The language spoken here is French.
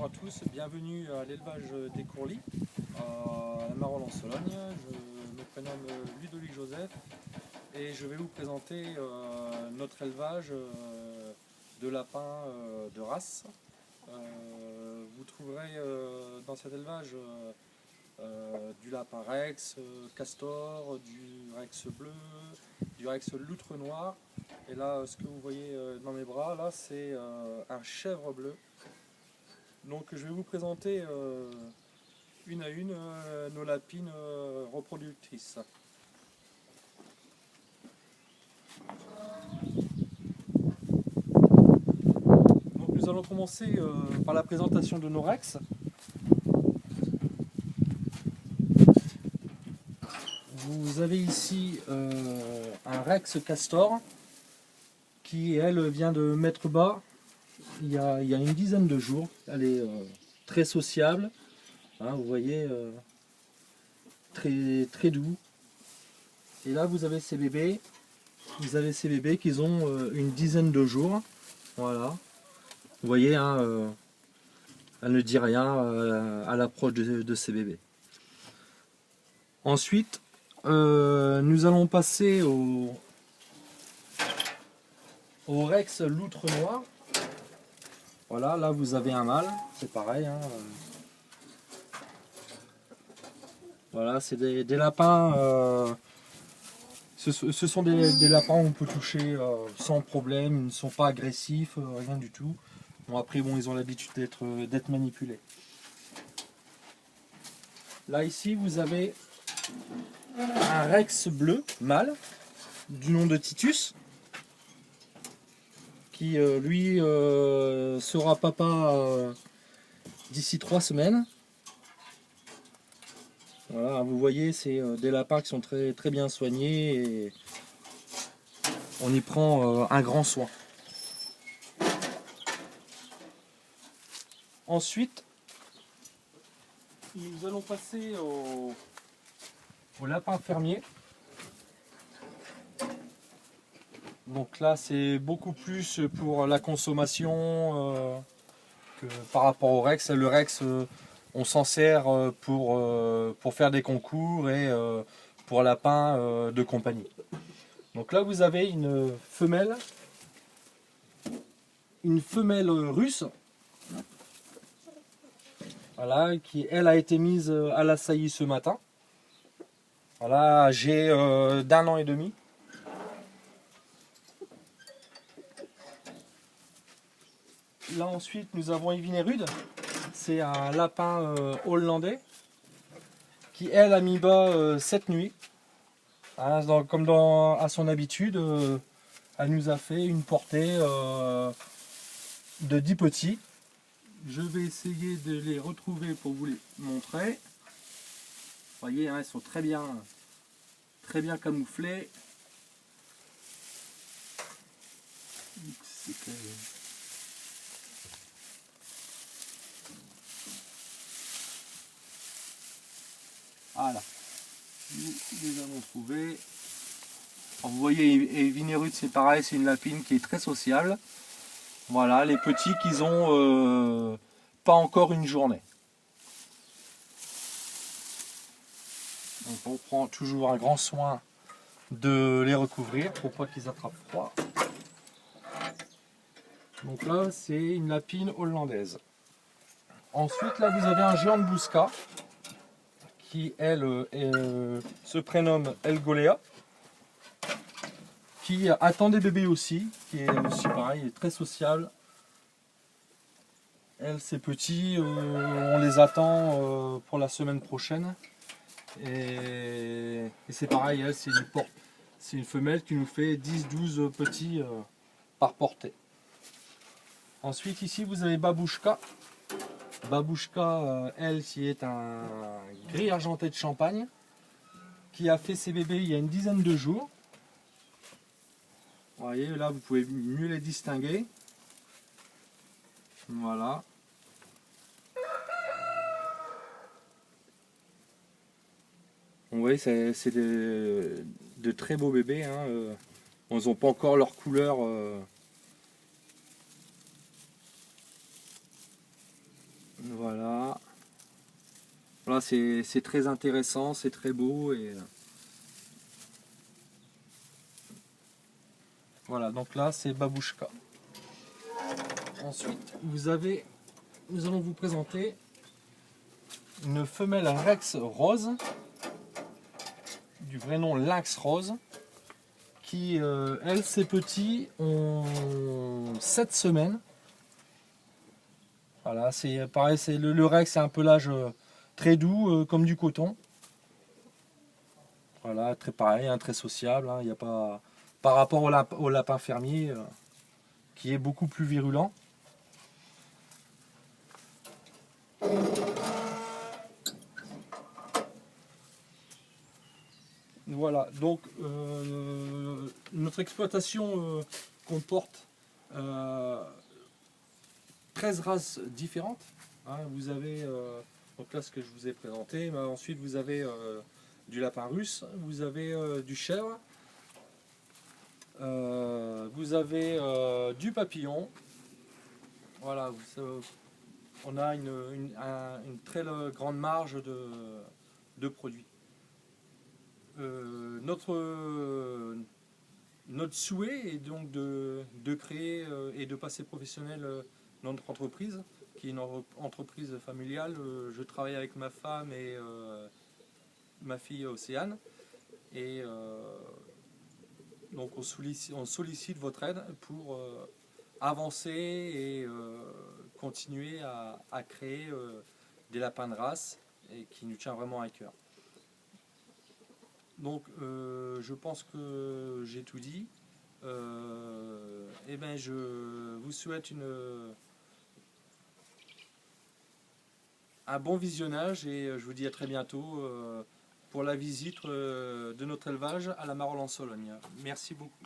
à tous, bienvenue à l'élevage des courlis à la Marolles en Sologne. Je me prénomme Ludovic Joseph et je vais vous présenter notre élevage de lapins de race. Vous trouverez dans cet élevage du lapin rex, castor, du rex bleu, du rex loutre noir. Et là, ce que vous voyez dans mes bras, là, c'est un chèvre bleu. Donc je vais vous présenter une à une nos lapines reproductrices. Donc nous allons commencer par la présentation de nos rex. Vous avez ici un rex castor qui elle vient de mettre bas il y a une dizaine de jours. Elle est très sociable, hein, vous voyez, très doux. Et là vous avez ces bébés, qui ont une dizaine de jours. Voilà, vous voyez, hein, elle ne dit rien à l'approche de ces bébés. Ensuite, nous allons passer au rex loutre noir. Voilà, là vous avez un mâle, c'est pareil, hein. Voilà, c'est des lapins, ce sont des lapins où on peut toucher sans problème, ils ne sont pas agressifs, rien du tout. Bon, après, bon, ils ont l'habitude d'être manipulés. Là, ici, vous avez un rex bleu, mâle, du nom de Titus, qui lui sera papa d'ici 3 semaines. Voilà, vous voyez, c'est des lapins qui sont très bien soignés et on y prend un grand soin. Ensuite, nous allons passer au lapin fermier. Donc là, c'est beaucoup plus pour la consommation que par rapport au rex. Le rex, on s'en sert pour faire des concours et pour lapins de compagnie. Donc là, vous avez une femelle russe. Voilà, qui elle a été mise à la saillie ce matin. Voilà, âgée d'1 an et demi. Là ensuite nous avons Evinerude, c'est un lapin hollandais qui elle a mis bas cette nuit. Hein, à son habitude, elle nous a fait une portée de 10 petits. Je vais essayer de les retrouver pour vous les montrer. Vous voyez, hein, ils sont très bien camouflés. Voilà, nous les avons trouvés. Alors, vous voyez, Evinerude, c'est pareil, c'est une lapine qui est très sociable. Voilà, les petits qu'ils ont pas encore une journée. Donc on prend toujours un grand soin de les recouvrir pour pas qu'ils attrapent froid. Donc là, c'est une lapine hollandaise. Ensuite, là, vous avez un géant de Bousca qui, elle, se prénomme Elgolea, qui attend des bébés aussi, qui est aussi pareil, est très sociable. Elle, c'est petit, on les attend pour la semaine prochaine. Et c'est pareil, elle, c'est une femelle qui nous fait 10-12 petits par portée. Ensuite, ici, vous avez Babouchka. Babouchka, elle, qui est un gris argenté de Champagne, qui a fait ses bébés il y a une dizaine de jours. Vous voyez, là, vous pouvez mieux les distinguer. Voilà. Vous voyez, c'est de très beaux bébés. Hein. Ils n'ont pas encore leur couleur Voilà. Voilà, c'est très intéressant, c'est très beau. Et voilà, donc là c'est Babouchka. Ensuite, nous allons vous présenter une femelle Rex rose, du vrai nom Lynx rose, qui, elle, ses petits ont 7 semaines. Voilà, c'est pareil, le Rex, c'est un pelage très doux, comme du coton. Voilà, très pareil, hein, très sociable. Il y a pas, par rapport au lapin fermier, qui est beaucoup plus virulent. Voilà, donc notre exploitation comporte 13 races différentes. Hein. Vous avez donc là ce que je vous ai présenté, mais ensuite vous avez du lapin russe, vous avez du chèvre, vous avez du papillon. Voilà, on a une très grande marge de produits. Notre souhait est donc de créer et de passer professionnel dans notre entreprise, qui est une entreprise familiale. Je travaille avec ma femme et ma fille Océane. Et donc on sollicite votre aide pour avancer et continuer à créer des lapins de race et qui nous tient vraiment à cœur. Donc je pense que j'ai tout dit. Et ben je vous souhaite un bon visionnage et je vous dis à très bientôt pour la visite de notre élevage à la Marolles en Sologne. Merci beaucoup.